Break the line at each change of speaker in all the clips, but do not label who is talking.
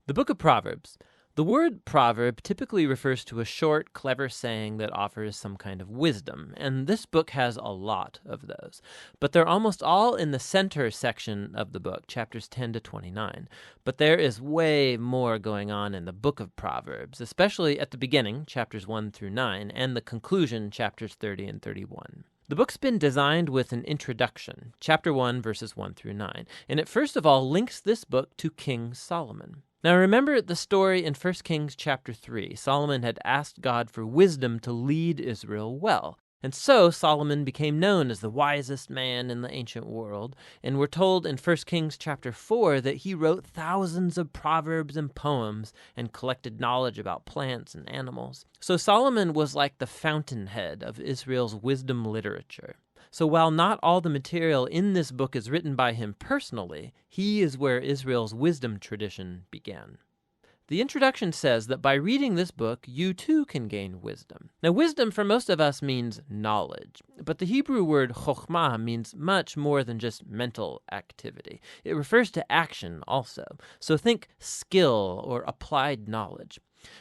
The book of Proverbs. The word proverb typically refers to a short, clever saying that offers some kind of wisdom, and this book has a lot of those. But they're almost all in the center section of the book, chapters 10 to 29. But there is way more going on in the book of Proverbs, especially at the beginning, chapters 1 through 9, and the conclusion, chapters 30 and 31. The book's been designed with an introduction, chapter 1, verses 1 through 9, and it first of all links this book to King Solomon. Now remember the story in 1 Kings chapter 3. Solomon had asked God for wisdom to lead Israel well. And so Solomon became known as the wisest man in the ancient world. And we're told in 1 Kings chapter 4 that he wrote thousands of proverbs and poems and collected knowledge about plants and animals. So Solomon was like the fountainhead of Israel's wisdom literature. So while not all the material in this book is written by him personally, he is where Israel's wisdom tradition began. The introduction says that by reading this book, you too can gain wisdom. Now, wisdom for most of us means knowledge, but the Hebrew word chokhmah means much more than just mental activity. It refers to action also. So think skill or applied knowledge.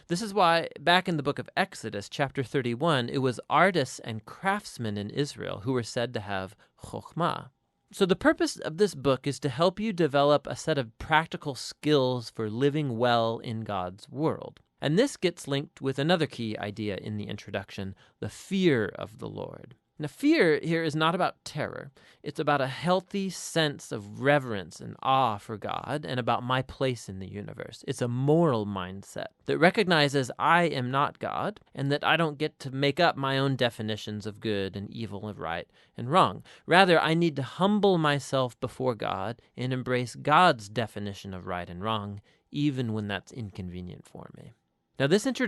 This is why back in the book of Exodus, chapter 31, it was artists and craftsmen in Israel who were said to have chokhmah. So the purpose of this book is to help you develop a set of practical skills for living well in God's world. And this gets linked with another key idea in the introduction, the fear of the Lord. Now, fear here is not about terror. It's about a healthy sense of reverence and awe for God and about my place in the universe. It's a moral mindset that recognizes I am not God and that I don't get to make up my own definitions of good and evil and right and wrong. Rather, I need to humble myself before God and embrace God's definition of right and wrong, even when that's inconvenient for me. Now, this introduction